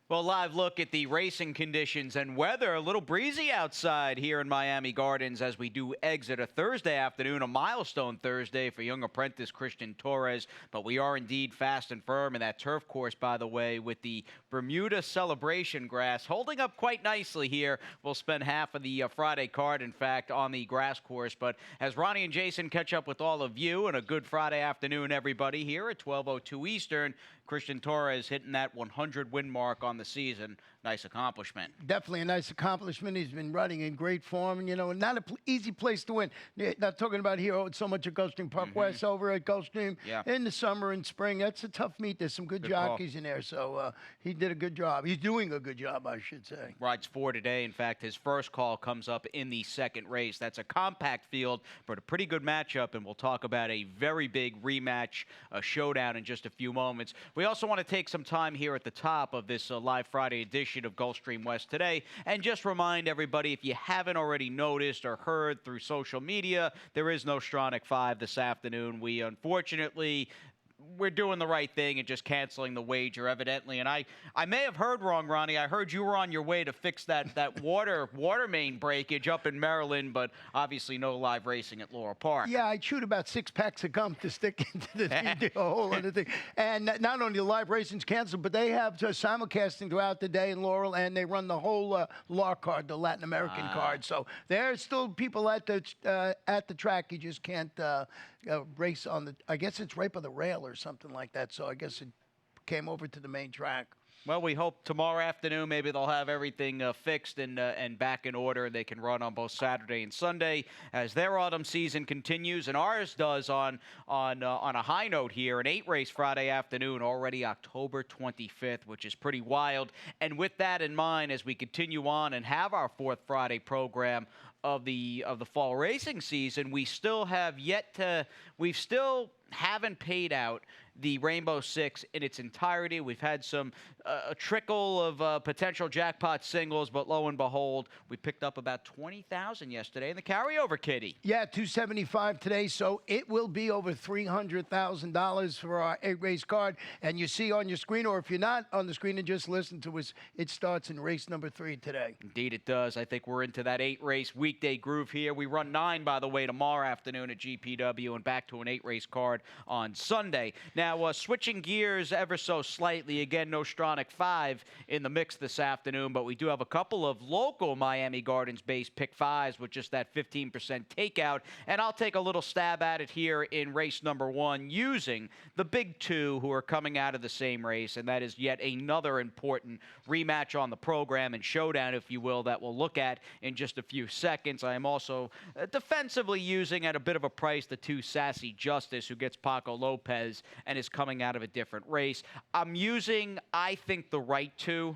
Well, live look at the racing conditions and weather. A little breezy outside here in Miami Gardens as we do exit a Thursday afternoon, a milestone Thursday for young apprentice Christian Torres. But we are indeed fast and firm in that turf course, by the way, with the Bermuda Celebration grass holding up quite nicely here. We'll spend half of the Friday card, in fact, on the grass course. But as Ronnie and Jason catch up with all of you, and a good Friday afternoon, everybody, here at 12:02 Eastern, Christian Torres hitting that 100 win mark on the season. Nice accomplishment. Definitely a nice accomplishment. He's been running in great form. And, not an easy place to win. Not talking about here so much at Gulfstream Park West, over at Gulfstream in the summer and spring. That's a tough meet. There's some good jockeys in there. So he did a good job. He's doing a good job, I should say. Rides 4 today. In fact, his first call comes up in the second race. That's a compact field, but a pretty good matchup. And we'll talk about a very big rematch, a showdown in just a few moments. We also want to take some time here at the top of this live Friday edition of Gulfstream West Today and just remind everybody, if you haven't already noticed or heard through social media, there is no Stronach 5 this afternoon. We unfortunately... we're doing the right thing and just canceling the wager, evidently. And I may have heard wrong, Ronnie. I heard you were on your way to fix that water main breakage up in Maryland, but obviously no live racing at Laurel Park. Yeah, I chewed about 6 packs of gum to stick into the whole other thing. And not only the live racing's canceled, but they have simulcasting throughout the day in Laurel, and they run the whole LAR card, the Latin American card. So there's still people at the track. You just can't race on the, I guess it's right by the rail or something like that. So I guess it came over to the main track. Well, we hope tomorrow afternoon maybe they'll have everything fixed and back in order. They can run on both Saturday and Sunday as their autumn season continues, and ours does on a high note here. An 8-race Friday afternoon, already October 25th, which is pretty wild. And with that in mind, as we continue on and have our 4th Friday program of the fall racing season, we still haven't paid out the Rainbow Six in its entirety. We've had a trickle of potential jackpot singles, but lo and behold, we picked up about $20,000 yesterday in the carryover kitty. Yeah, $275 today, so it will be over $300,000 for our 8-race card. And you see on your screen, or if you're not on the screen and just listen to us, it starts in race number 3 today. Indeed it does. I think we're into that 8-race weekday groove here. We run 9, by the way, tomorrow afternoon at GPW and back to an 8-race card on Sunday. Now, switching gears ever so slightly, again, no Stronach 5 in the mix this afternoon, but we do have a couple of local Miami Gardens-based pick 5s with just that 15% takeout, and I'll take a little stab at it here in race number 1 using the big 2 who are coming out of the same race, and that is yet another important rematch on the program and showdown, if you will, that we'll look at in just a few seconds. I am also defensively using at a bit of a price the 2 Sassy Justice, who gets Paco Lopez and is coming out of a different race. I'm using, I think, the right 2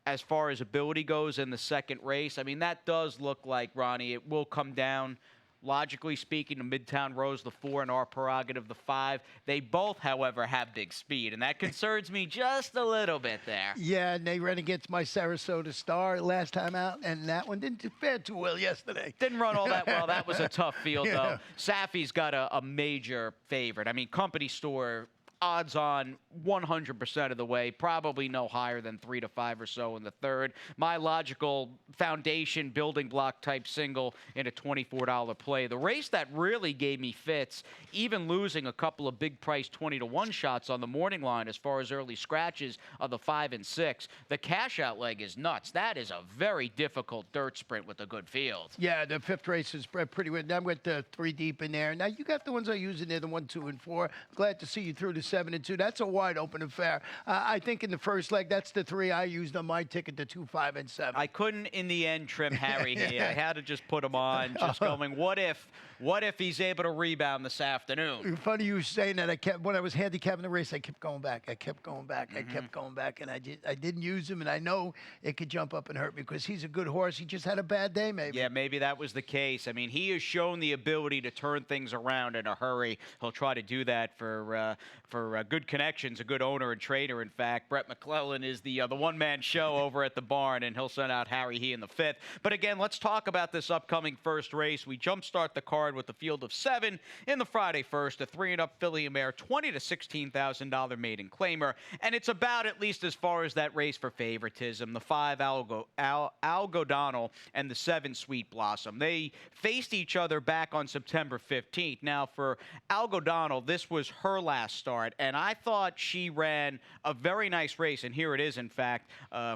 as far as ability goes in the second race. I mean, that does look like, Ronnie, it will come down, logically speaking, to Midtown Rose, the 4, and our prerogative, the 5. They both, however, have big speed, and that concerns me just a little bit there. Yeah, and they ran against my Sarasota Star last time out, and that one didn't fare too well yesterday. Didn't run all that well. That was a tough field, though. Safi's got a major favorite. I mean, company store odds on 100% of the way, probably no higher than 3 to 5 or so in the third. My logical foundation building block type single in a $24 play. The race that really gave me fits, even losing a couple of big price 20 to 1 shots on the morning line as far as early scratches of the 5 and 6. The cash out leg is nuts. That is a very difficult dirt sprint with a good field. Yeah, the 5th race is pretty good. I went 3 deep in there. Now you got the ones I use in there, the 1, 2, and 4. Glad to see you through the 7 and 2. That's a wide open affair. I think in the first leg, that's the 3 I used on my ticket, the 2, 5, and 7. I couldn't, in the end, trim Harry here. I had to just put him on, just going, what if he's able to rebound this afternoon? Funny you saying that. When I was handicapping the race, I kept going back. I kept going back. I kept going back, and I didn't use him, and I know it could jump up and hurt me because he's a good horse. He just had a bad day, maybe. Yeah, maybe that was the case. I mean, he has shown the ability to turn things around in a hurry. He'll try to do that for good connections, a good owner and trader, in fact. Brett McClellan is the one-man show over at the barn, and he'll send out Harry He in the 5th. But again, let's talk about this upcoming first race. We jumpstart the card card with a field of 7 in the Friday first, a 3-and-up filly mare, $20,000 to $16,000 maiden claimer, and it's about at least as far as that race for favoritism. The 5 Algodonal and the 7 Sweet Blossom. They faced each other back on September 15th. Now, for Algodonal, this was her last start, and I thought she ran a very nice race, and here it is, in fact,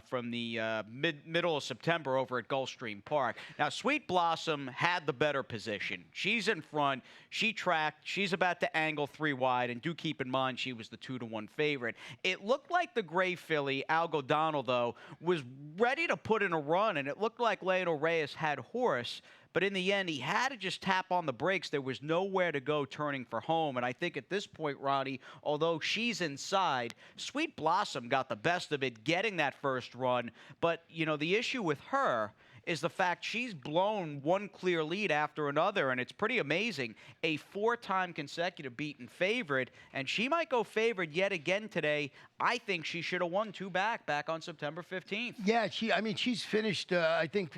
from the middle of September over at Gulfstream Park. Now, Sweet Blossom had the better position. She's in front. She tracked. She's about to angle 3 wide, and do keep in mind she was the 2-to-1 favorite. It looked like the gray filly, Algodonal, though, was ready to put in a run, and it looked like Lionel Reyes had horse. But in the end, he had to just tap on the brakes. There was nowhere to go turning for home. And I think at this point, Ronnie, although she's inside, Sweet Blossom got the best of it getting that first run. But, you know, the issue with her is the fact she's blown one clear lead after another, and it's pretty amazing. A 4-time consecutive beaten favorite, and she might go favored yet again today. I think she should have won 2 back on September 15th. Yeah, she's finished, I think,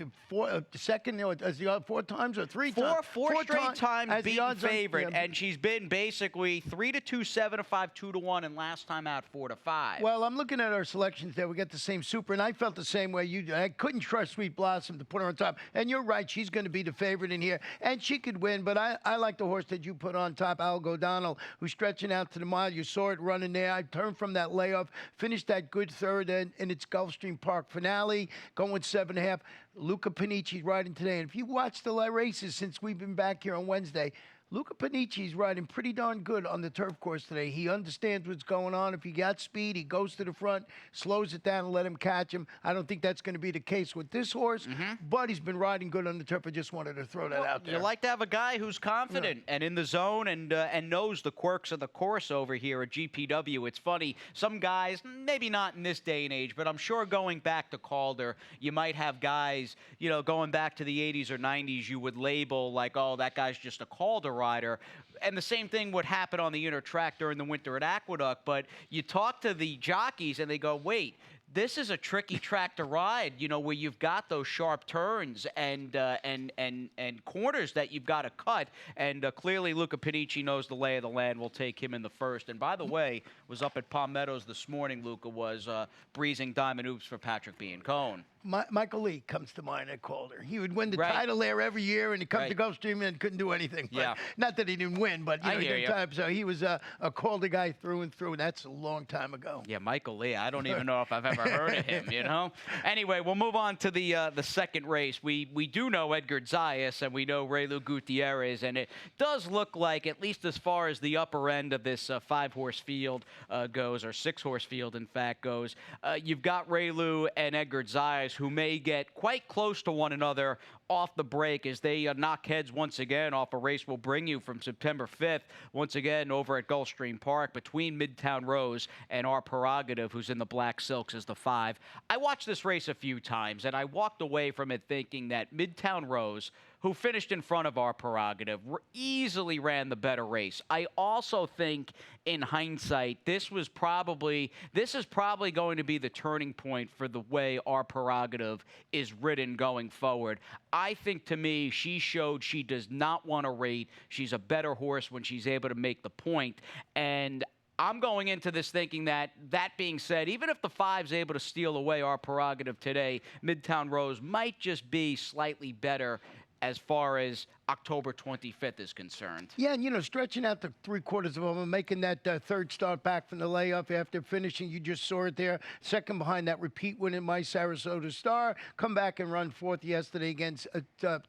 second, as the 4 times or 3 times? Four straight times beaten favorite, yeah. And she's been basically 3-2, 7-5, 2-1, and last time out 4-5. Well, I'm looking at our selections there. We got the same super, and I felt the same way you did. I couldn't trust Sweet Blossom to put her on top. And you're right, she's going to be the favorite in here, and she could win, but I like the horse that you put on top, Algodonal, who's stretching out to the mile. You saw it running there. I turned from that layoff, finished that good third in its Gulfstream Park finale, going 7.5. Luca Panici's riding today, and if you watch the races since we've been back here on Wednesday, Luca Panici's riding pretty darn good on the turf course today. He understands what's going on. If he got speed, he goes to the front, slows it down, and let him catch him. I don't think that's going to be the case with this horse, but he's been riding good on the turf. I just wanted to throw that out there. You like to have a guy who's confident and in the zone and knows the quirks of the course over here at GPW. It's funny, some guys, maybe not in this day and age, but I'm sure going back to Calder, you might have guys, you know, going back to the 80s or 90s, you would label like, oh, that guy's just a Calder rider. And the same thing would happen on the inner track during the winter at Aqueduct. But you talk to the jockeys and they go, wait, this is a tricky track to ride, you know, where you've got those sharp turns and corners that you've got to cut. And clearly Luca Panici knows the lay of the land. We'll take him in the first. And by the way, was up at Palm Meadows this morning. Luca was breezing diamond oops for Patrick Biancone. Michael Lee comes to mind at Calder. He would win the title there every year, and he come to Gulfstream and couldn't do anything. But not that he didn't win, but you know, time. So he was a Calder guy through and through, and that's a long time ago. Yeah, Michael Lee. I don't even know if I've ever heard of him. You know. Anyway, we'll move on to the second race. We do know Edgar Zayas, and we know Reylu Gutierrez, and it does look like, at least as far as the upper end of this 5-horse field goes, or 6-horse field, in fact, goes, you've got Reylu and Edgar Zayas, who may get quite close to one another off the break as they knock heads once again off a race we'll bring you from September 5th, once again over at Gulfstream Park between Midtown Rose and Our Prerogative, who's in the black silks as the 5. I watched this race a few times, and I walked away from it thinking that Midtown Rose, who finished in front of Our Prerogative, easily ran the better race. I also think, in hindsight, this is probably going to be the turning point for the way Our Prerogative is ridden going forward. I think, to me, she showed she does not want to rate. She's a better horse when she's able to make the point. And I'm going into this thinking that being said, even if the 5's able to steal away Our Prerogative today, Midtown Rose might just be slightly better as far as October 25th is concerned. Yeah, and, you know, stretching out the 3/4 of them, making that third start back from the layoff after finishing, you just saw it there. Second behind that repeat win in My Sarasota Star. Come back and run 4th yesterday against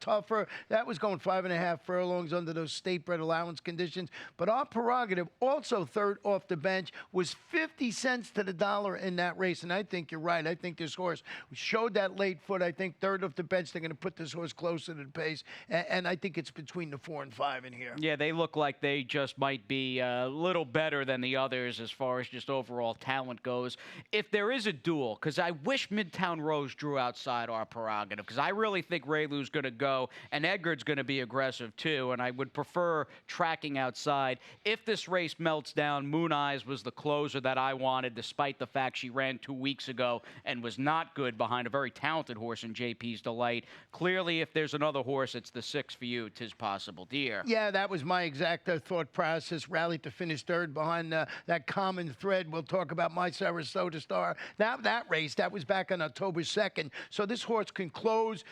Tougher. That was going 5.5 furlongs under those state-bred allowance conditions. But Our Prerogative, also third off the bench, was 50 cents to the dollar in that race. And I think you're right. I think this horse showed that late foot. I think third off the bench, they're going to put this horse closer to the pace. And I think it's between the 4 and 5 in here. Yeah, they look like they just might be a little better than the others as far as just overall talent goes. If there is a duel, because I wish Midtown Rose drew outside Our Prerogative, because I really think Reylu's going to go, and Edgar's going to be aggressive too, and I would prefer tracking outside. If this race melts down, Moon Eyes was the closer that I wanted, despite the fact she ran 2 weeks ago and was not good behind a very talented horse in JP's Delight. Clearly, if there's another horse, it's the 6 for you. you, 'Tis Possible Dear. Yeah, that was my exact thought process. Rallied to finish third behind that common thread. We'll talk about my Sarasota Star. That race, that was back on October 2nd. So this horse can close.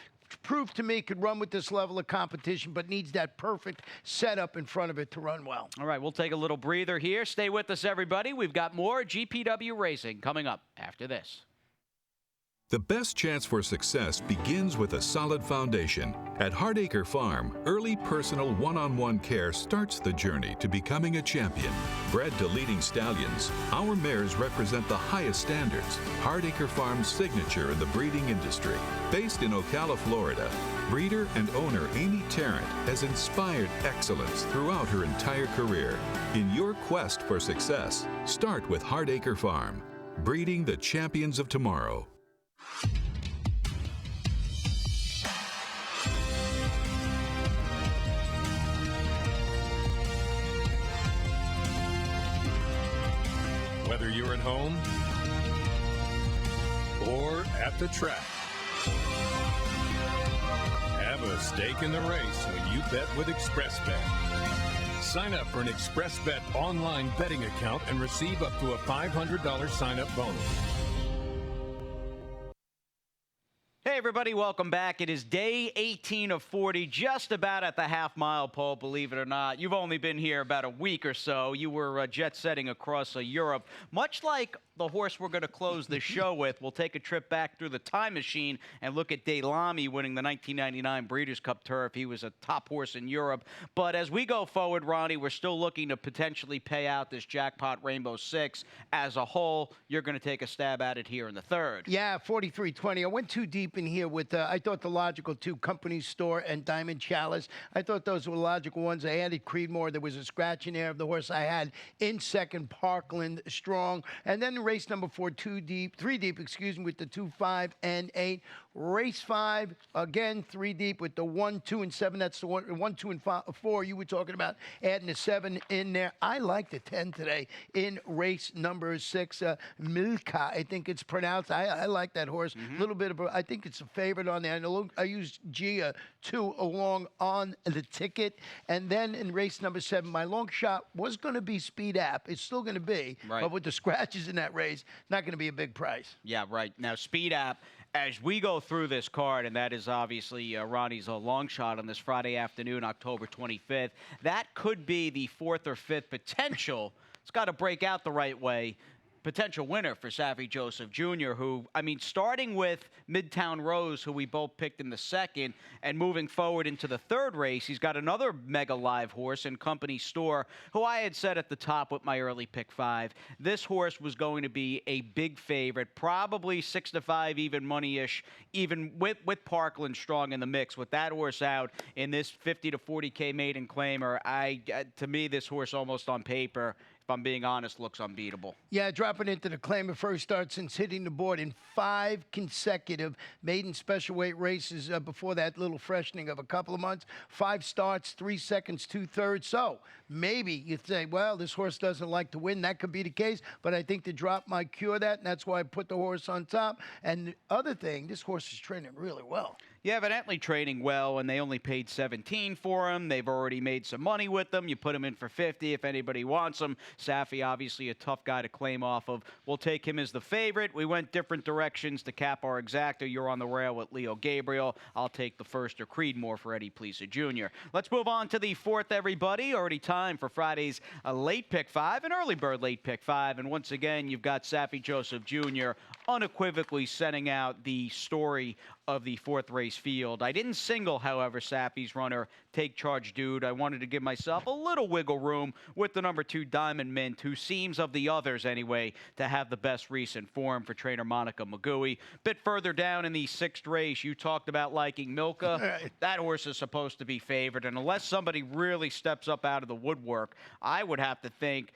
Prove to me could run with this level of competition, but needs that perfect setup in front of it to run well. All right, we'll take a little breather here. Stay with us, everybody. We've got more GPW racing coming up after this. The best chance for success begins with a solid foundation. At Hardacre Farm, early personal one-on-one care starts the journey to becoming a champion. Bred to leading stallions, our mares represent the highest standards. Hardacre Farm's signature in the breeding industry. Based in Ocala, Florida, breeder and owner Amy Tarrant has inspired excellence throughout her entire career. In your quest for success, start with Hardacre Farm, breeding the champions of tomorrow. Whether you're at home or at the track, have a stake in the race when you bet with ExpressBet. Sign up for an ExpressBet online betting account and receive up to a $500 sign-up bonus. Hey, everybody, welcome back. It is day 18 of 40, just about at the half-mile pole, believe it or not. You've only been here about a week or so. You were jet-setting across Europe. Much like the horse we're going to close the show with, we'll take a trip back through the time machine and look at Daylami winning the 1999 Breeders' Cup Turf. He was a top horse in Europe. But as we go forward, Ronnie, we're still looking to potentially pay out this jackpot Rainbow Six as a whole. You're going to take a stab at it here in the third. Yeah, 43.20. I went too deep in here with, I thought the logical two, Company Store and Diamond Chalice. I thought those were logical ones. I added Creedmoor. There was a scratch in there of the horse I had in second, Parkland Strong. And then race number 4, 3 deep, with the 2, 5, and 8. Race 5, again, 3 deep with the 1, 2, and 7. That's the 1, 2, and 4. You were talking about adding a 7 in there. I like the 10 today in race number 6. Milka, I think it's pronounced. I like that horse. A little bit of I think it's a favorite on there. I used Gia 2 along on the ticket. And then in race number 7, my long shot was going to be Speed App. It's still going to be. Right. But with the scratches in that race, not going to be a big price. Yeah, right. Now, Speed App, as we go through this card, and that is obviously Ronnie's long shot on this Friday afternoon, October 25th, that could be the 4th or 5th potential. It's got to break out the right way. Potential winner for Saffie Joseph Jr., who, I mean, starting with Midtown Rose, who we both picked in the second, and moving forward into the third race, he's got another mega live horse in Company Store, who I had said at the top with my early pick 5. This horse was going to be a big favorite, probably 6 to 5, even money-ish, even with Parkland Strong in the mix. With that horse out in this 50 to 40K maiden claimer, to me, this horse almost on paper, if I'm being honest, looks unbeatable. Yeah, dropping into the claimer first start since hitting the board in 5 consecutive maiden special weight races before that little freshening of a couple of months. 5 starts, 3 seconds, 2/3. So maybe you say, well, this horse doesn't like to win. That could be the case, but I think the drop might cure that, and that's why I put the horse on top. And the other thing, this horse is training really well. Yeah, evidently training well, and they only paid 17 for him. They've already made some money with them. You put him in for 50 if anybody wants him. Saffie, obviously a tough guy to claim off of. We'll take him as the favorite. We went different directions to cap our exacta. You're on the rail with Leo Gabriel. I'll take the first or Creedmoor for Eddie Plesa Jr. Let's move on to the 4th, everybody. Already time for Friday's late pick 5, an early bird late pick 5. And once again, you've got Saffie Joseph Jr. unequivocally sending out the story of the 4th race field. I didn't single, however, Saffie's runner, Take Charge Dude. I wanted to give myself a little wiggle room with the number 2 Diamond Mint, who seems, of the others anyway, to have the best recent form for trainer Monica Magui. Bit further down in the 6th race, you talked about liking Milka. Right. That horse is supposed to be favored, and unless somebody really steps up out of the woodwork, I would have to think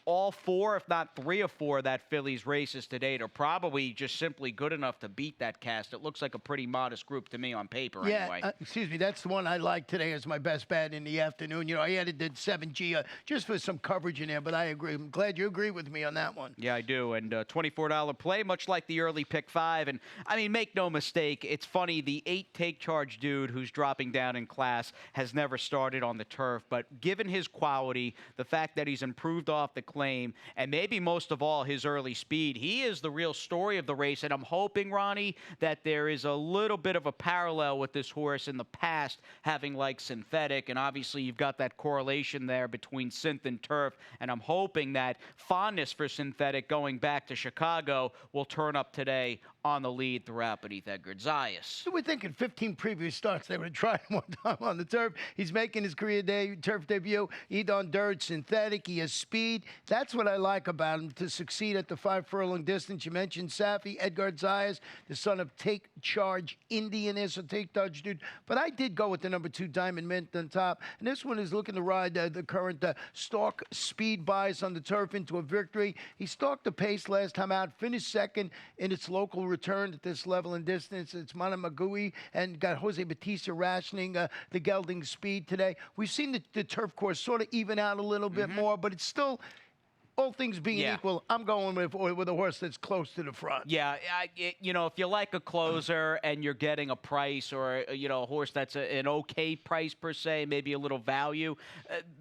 all 4, if not 3 or 4, of that Phillies races to date are probably just simply good enough to beat that cast. It looks like a pretty modest group to me on paper anyway. Excuse me, that's the one I like today as my best bet in the afternoon. You know, I added the 7G just for some coverage in there, but I agree. I'm glad you agree with me on that one. Yeah, I do. And $24 play, much like the early pick 5. And, I mean, make no mistake, it's funny, the 8 take charge dude who's dropping down in class has never started on the turf. But given his quality, the fact that he's improved off the claim, and maybe most of all his early speed, he is the real story of the race. And I'm hoping, Ronnie, that there is a little bit of a parallel with this horse in the past having like synthetic, and obviously you've got that correlation there between synth and turf, and I'm hoping that fondness for synthetic going back to Chicago will turn up today on the lead throughout beneath Edgar Zayas. So we're thinking 15 previous starts. They would have tried him one time on the turf. He's making his career turf debut. Either on dirt, synthetic. He has speed. That's what I like about him, to succeed at the 5 furlong distance. You mentioned Safi, Edgar Zayas, the son of Take Charge Indian is a take charge dude. But I did go with the number 2 Diamond Mint on top. And this one is looking to ride the current stalk speed bias on the turf into a victory. He stalked the pace last time out, finished second in its local return at this level and distance. It's Manamagui and got Jose Batista rationing the gelding speed today. We've seen the turf course sort of even out a little bit more, but it's still, all things being equal, I'm going with a horse that's close to the front. Yeah, you know, if you like a closer and you're getting a price, or, you know, a horse that's an okay price per se, maybe a little value,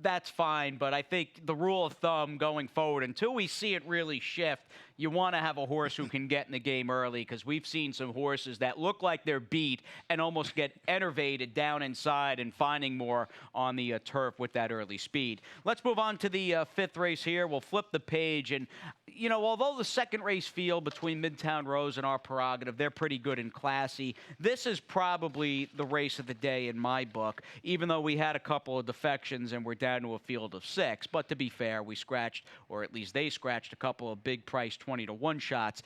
that's fine. But I think the rule of thumb going forward, until we see it really shift, you want to have a horse who can get in the game early, because we've seen some horses that look like they're beat and almost get enervated down inside and finding more on the turf with that early speed. Let's move on to the 5th race here. We'll flip the page, and, you know, although the second race field between Midtown Rose and Our Prerogative, they're pretty good and classy, this is probably the race of the day in my book, even though we had a couple of defections and we're down to a field of 6. But to be fair, we scratched, or at least they scratched, a couple of big price 20-to-1 shots.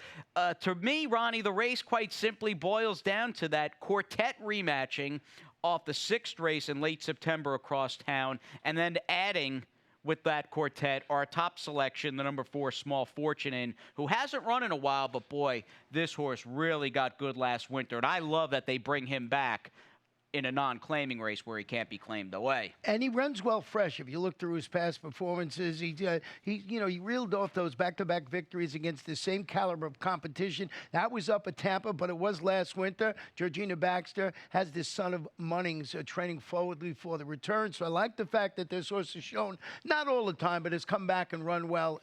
To me, Ronnie, the race quite simply boils down to that quartet rematching off the 6th race in late September across town, and then adding with that quartet our top selection, the number 4 Small Fortune in, who hasn't run in a while, but boy, this horse really got good last winter, and I love that they bring him back in a non-claiming race where he can't be claimed away. And he runs well fresh. If you look through his past performances, he reeled off those back-to-back victories against the same caliber of competition. That was up at Tampa, but it was last winter. Georgina Baxter has this son of Munnings training forwardly for the return. So I like the fact that this horse has shown, not all the time, but has come back and run well.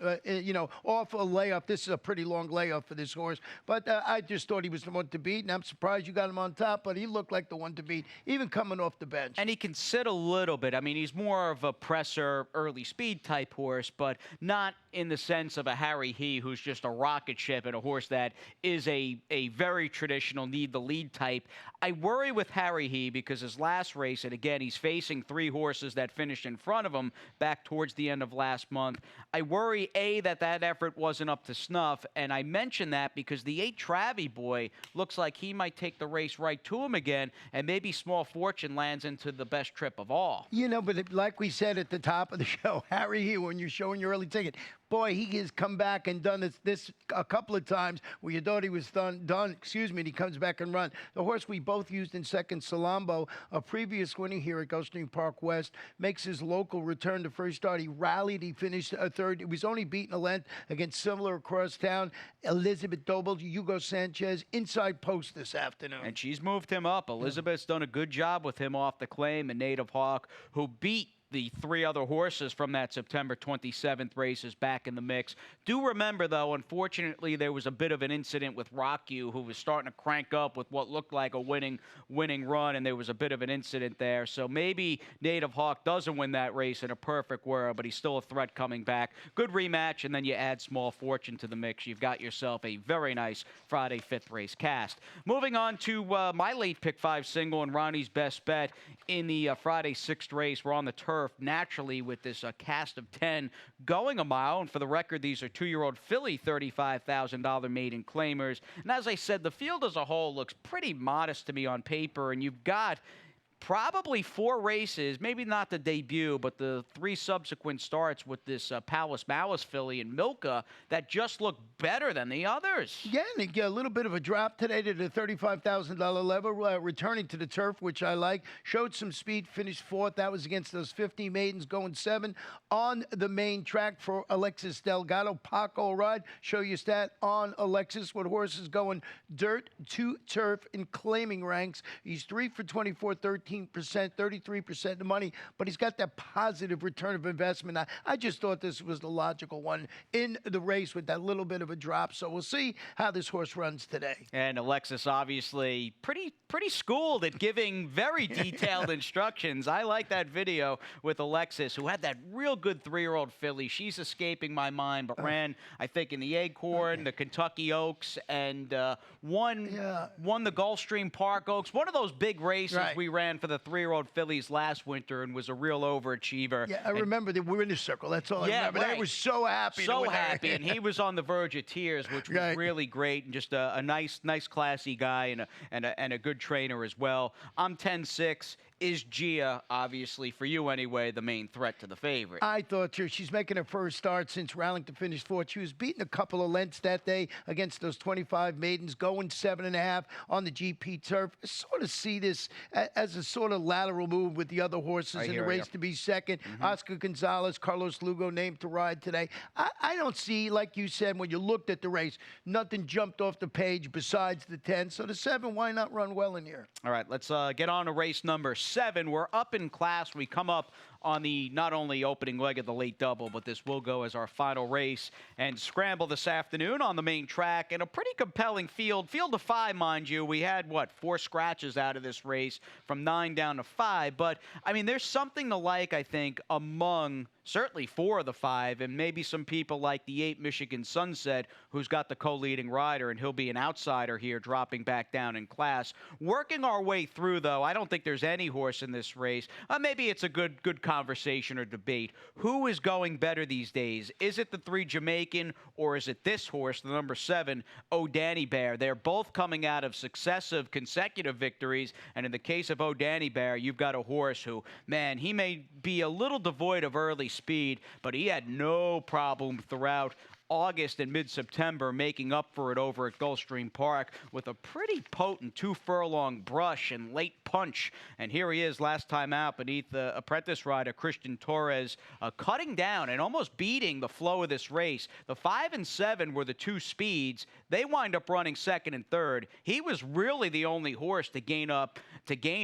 Off a layoff. This is a pretty long layoff for this horse. But I just thought he was the one to beat, and I'm surprised you got him on top, but he looked like the one to beat, even coming off the bench. And he can sit a little bit. I mean, he's more of a presser, early speed type horse, but not in the sense of a Harry He, who's just a rocket ship, and a horse that is a very traditional need-the-lead type. I worry with Harry He because his last race, and again, he's facing 3 horses that finished in front of him back towards the end of last month. I worry, A, that effort wasn't up to snuff, and I mention that because the 8 Travie boy looks like he might take the race right to him again, and maybe Small Fortune lands into the best trip of all. You know, but like we said at the top of the show, Harry He, when you're showing your early ticket, boy, he has come back and done this a couple of times where you thought he was done, and he comes back and run. The horse we both used in second, Salambo, a previous winner here at Gulfstream Park West, makes his local return to first start. He rallied, he finished third. He was only beaten a length against similar across town, Elizabeth Doble, Hugo Sanchez, inside post this afternoon. And she's moved him up. Elizabeth's done a good job with him off the claim, and Native Hawk, who beat the 3 other horses from that September 27th race, is back in the mix. Do remember, though, unfortunately, there was a bit of an incident with Rock You, who was starting to crank up with what looked like a winning run, and there was a bit of an incident there. So maybe Native Hawk doesn't win that race in a perfect world, but he's still a threat coming back. Good rematch, and then you add Small Fortune to the mix. You've got yourself a very nice Friday 5th race cast. Moving on to my late pick 5 single and Ronnie's best bet in the Friday 6th race. We're on the turf naturally with this cast of 10 going a mile, and for the record, these are 2-year-old filly $35,000 maiden claimers. And as I said, the field as a whole looks pretty modest to me on paper, and you've got probably 4 races, maybe not the debut, but the 3 subsequent starts with this Palace Malice filly and Milka that just look better than the others. Yeah, and he got a little bit of a drop today to the $35,000 level, returning to the turf, which I like. Showed some speed, finished 4th. That was against those 50 maidens, going 7 on the main track for Alexis Delgado. Paco ride. Show you stat on Alexis with horses going dirt to turf in claiming ranks. He's 3 for 24, 13%, 33% of money, but he's got that positive return of investment. I just thought this was the logical one in the race with that little bit of a drop. So we'll see how this horse runs today. And Alexis obviously pretty schooled at giving very detailed instructions. I like that video with Alexis, who had that real good 3-year-old filly. She's escaping my mind, but ran, I think, in the Acorn, the Kentucky Oaks, and won the Gulfstream Park Oaks. One of those big races we ran for the 3-year-old fillies last winter and was a real overachiever. Yeah, I remember the winner's circle. That's all I remember. They were so happy. So happy, and he was on the verge of tears, which was really great, and just a nice, classy guy and a good trainer as well. I'm 10-6. Is Gia, obviously, for you anyway, the main threat to the favorite? I thought she's making her first start since Rallington finished 4th. She was beating a couple of lengths that day against those 25 maidens, going 7.5 on the GP turf. I sort of see this as a sort of lateral move with the other horses in the race to be second. Oscar Gonzalez, Carlos Lugo named to ride today. I don't see, like you said, when you looked at the race, nothing jumped off the page besides the 10. So the 7, why not run well in here? All right, let's get on to race number 7. We're up in class. We come up on the not only opening leg of the late double, but this will go as our final race and scramble this afternoon on the main track. And a pretty compelling field of 5, mind you. We had, 4 scratches out of this race from 9 down to 5. But, I mean, there's something to like, I think, among certainly 4 of the 5, and maybe some people like the 8 Michigan Sunset, who's got the co-leading rider, and he'll be an outsider here, dropping back down in class. Working our way through, though, I don't think there's any horse in this race. Maybe it's a good conversation or debate. Who is going better these days? Is it the 3 Jamaican, or is it this horse, the number 7, O'Danny Bear? They're both coming out of successive consecutive victories, and in the case of O'Danny Bear, you've got a horse who, man, he may be a little devoid of early speed, but he had no problem throughout August and mid-September, making up for it over at Gulfstream Park with a pretty potent 2-furlong brush and late punch. And here he is last time out beneath the apprentice rider, Christian Torres, cutting down and almost beating the flow of this race. The 5 and 7 were the 2 speeds. They wind up running 2nd and 3rd. He was really the only horse to gain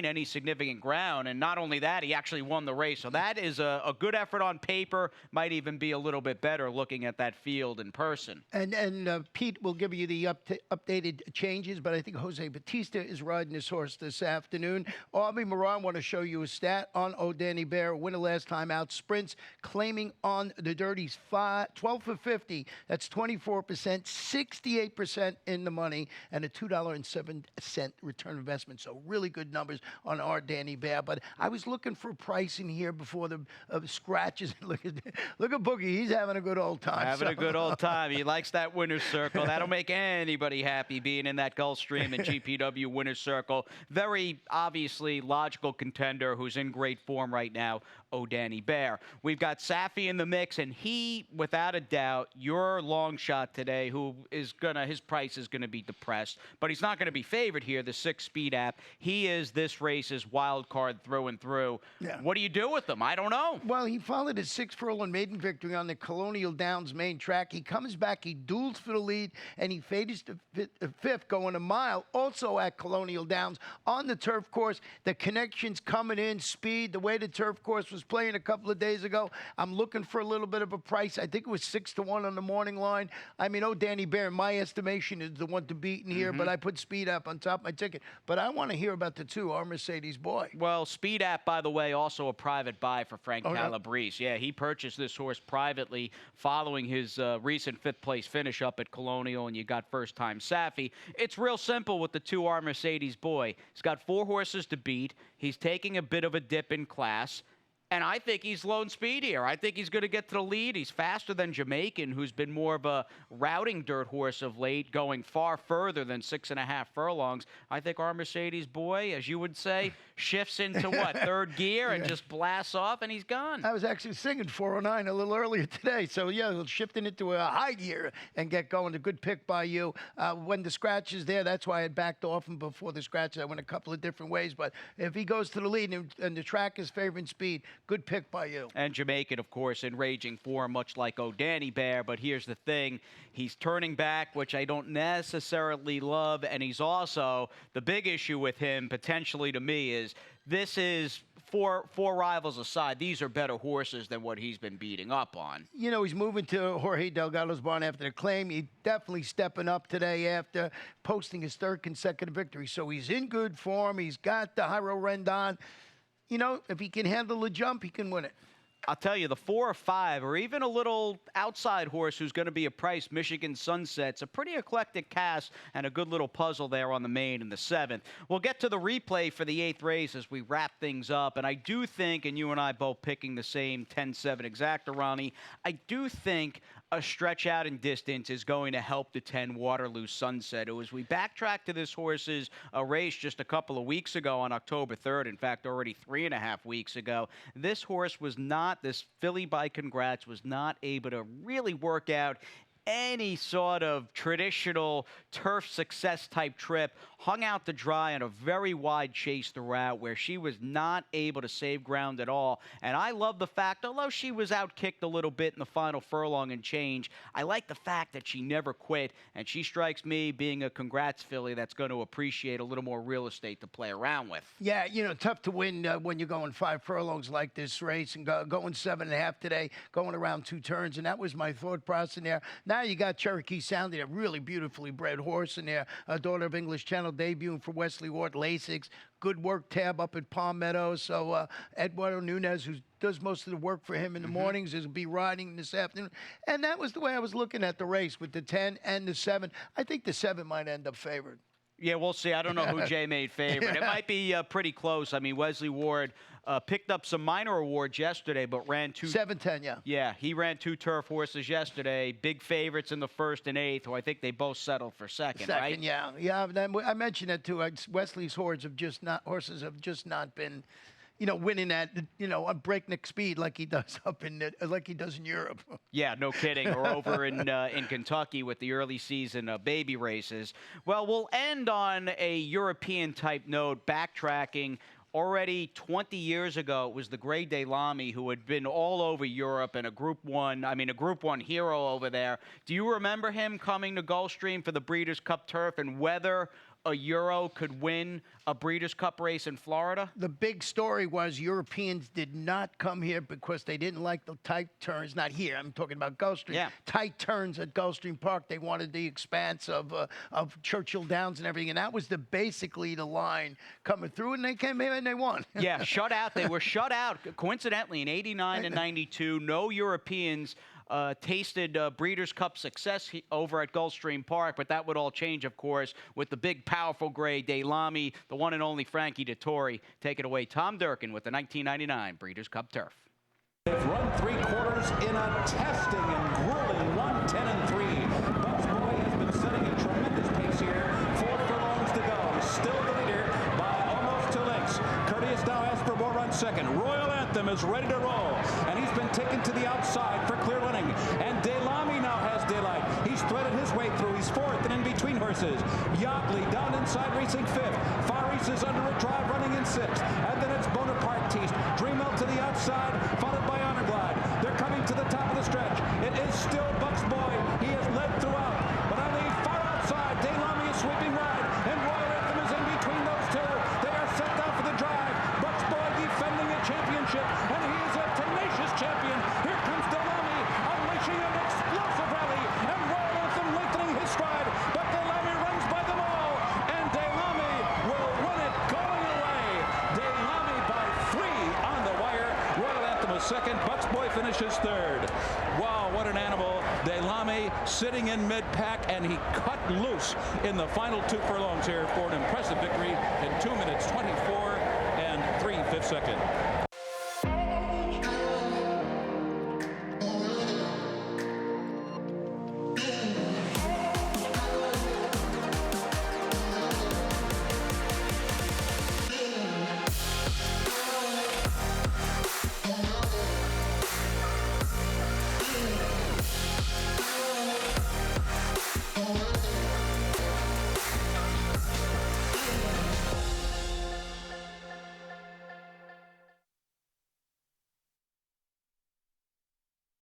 any significant ground. And not only that, he actually won the race. So that is a good effort on paper. Might even be a little bit better looking at that field in person. And Pete will give you the updated changes, but I think Jose Batista is riding this horse this afternoon. Aubrey Moran want to show you a stat on O'Danny Bear. Winner last time out, sprints, claiming on the dirties 12 for 50. That's 24%, 68% in the money, and a $2.07 return investment. So really good numbers on our Danny Bear. But I was looking for pricing here before the scratches. Look at Boogie. He's having a good old time. Having a good old time. He likes that winner's circle. That'll make anybody happy, being in that Gulfstream and GPW winner's circle. Very obviously logical contender who's in great form right now, O'Danny Bear. We've got Safi in the mix, and he, without a doubt, your long shot today, who is his price is gonna be depressed, but he's not gonna be favored here. The 6 Speed app. He is this race's wild card through and through. Yeah. What do you do with him? I don't know. Well, he followed his 6-furlong maiden victory on the Colonial Downs main track. He comes back, he duels for the lead, and he fades to 5th, going a mile, also at Colonial Downs on the turf course. The connections coming in, speed, the way the turf course was playing a couple of days ago. I'm looking for a little bit of a price. I think it was 6-1 on the morning line. I mean, O'Danny Bear, in my estimation, is the one to beat in here, but I put Speed App on top of my ticket. But I want to hear about the 2, our Mercedes boy. Well, Speed App, by the way, also a private buy for Frank Calabrese. Yeah, he purchased this horse privately following his recent 5th-place finish up at Colonial, and you got first-time Safi. It's real simple with the 2, our Mercedes boy. He's got 4 horses to beat. He's taking a bit of a dip in class. And I think he's lone speed here. I think he's going to get to the lead. He's faster than Jamaican, who's been more of a routing dirt horse of late, going far further than 6.5 furlongs. I think our Mercedes boy, as you would say, shifts into what, third gear and just blasts off, and he's gone. I was actually singing 409 a little earlier today. So, yeah, shifting into a high gear and get going. A good pick by you. When the scratch is there, that's why I backed off him before the scratch. I went a couple of different ways. But if he goes to the lead and the track is favoring speed, good pick by you. And Jamaican, of course, in raging form, much like O'Danny Bear. But here's the thing. He's turning back, which I don't necessarily love. And he's also, the big issue with him, potentially to me, is this is four rivals aside, these are better horses than what he's been beating up on. You know, he's moving to Jorge Delgado's barn after the claim. He's definitely stepping up today after posting his third consecutive victory. So he's in good form. He's got the Jairo Rendon. You know, if he can handle the jump, he can win it. I'll tell you, the 4 or 5, or even a little outside horse who's going to be a price, Michigan Sunset's a pretty eclectic cast and a good little puzzle there on the main in the 7th. We'll get to the replay for the 8th race as we wrap things up. And I do think, and you and I both picking the same 10-7 exacta, Ronnie, I do think a stretch out in distance is going to help the 10 Waterloo Sunset. As we backtrack to this horse's race just a couple of weeks ago on October 3rd, in fact, already 3.5 weeks ago, this horse was not, this filly by Congrats, was not able to really work out any sort of traditional turf success type trip, hung out to dry on a very wide chase throughout where she was not able to save ground at all. And I love the fact, although she was outkicked a little bit in the final furlong and change, I like the fact that she never quit, and she strikes me being a Congrats filly that's going to appreciate a little more real estate to play around with. Yeah, you know, tough to win when you're going 5 furlongs like this race and going 7.5 today, going around 2 turns, and that was my thought process in there. Now you got Cherokee Sounding, a really beautifully bred horse in there, a daughter of English Channel, debuting for Wesley Ward Lasix. Good work tab up at Palm Meadows. So Eduardo Nunez, who does most of the work for him in the mornings, is be riding this afternoon. And that was the way I was looking at the race with the 10 and the 7. I think the 7 might end up favored. Yeah, we'll see. I don't know who Jay made favorite. It might be pretty close. I mean, Wesley Ward picked up some minor awards yesterday, but ran 2. 7-10, yeah. Yeah, he ran 2 turf horses yesterday. Big favorites in the 1st and 8th, who I think they both settled for second, right? Yeah. Yeah, I mentioned that too. Wesley's horses have just not been, you know, winning at, you know, a breakneck speed like he does in Europe. Yeah, no kidding. Or over in Kentucky with the early season baby races. Well, we'll end on a European-type note, backtracking. Already 20 years ago, it was the Grey Delamy who had been all over Europe and a Group 1 hero over there. Do you remember him coming to Gulfstream for the Breeders' Cup Turf and whether a Euro could win a Breeders' Cup race in Florida? The big story was Europeans did not come here because they didn't like the tight turns. Not here, I'm talking about Gulfstream. Yeah. Tight turns at Gulfstream Park. They wanted the expanse of Churchill Downs and everything, and that was basically the line coming through, and they came here and they won. Yeah, shut out. They were shut out. Coincidentally, in 89 and 92, no Europeans tasted Breeders' Cup success over at Gulfstream Park, but that would all change, of course, with the big, powerful Grey Delamy, the one and only Frankie Dettori. Take it away, Tom Durkin, with the 1999 Breeders' Cup Turf. They've run 3/4 in a testing and grueling 1:10-3. Bucks Boy has been setting a tremendous pace here. 4 furlongs to go. Still the leader by almost 2 lengths. Courteous now has for more on second. Royal Anthem is ready to roll, and he's been taken to the outside for clear running. And Delamy now has daylight. He's threaded his way through. He's 4th and in between horses. Yogley down inside racing 5th. Far East is under a drive running in 6th. And then it's Bonapartiste. Dreamel to the outside, followed by Honor Glide. They're coming to the top of the stretch. It is still Bucks Boy. He has led throughout. But on the far outside, Delamy is sweeping wide. And Royal Anthem is in between those 2. They are set down for the drive. Bucks Boy defending the championship. And he is a tenacious champion. Here comes Delamy, unleashing an explosive rally. And Royal Anthem lengthening his stride. But Delamy runs by them all. And Delamy will win it going away. Delamy by 3 on the wire. Royal Anthem is second. Bucks Boy finishes 3rd. Wow, what an animal. Delamy sitting in mid-pack, and he cut loose in the final 2 furlongs here for an impressive victory in 2 minutes 24 and 3/5 seconds.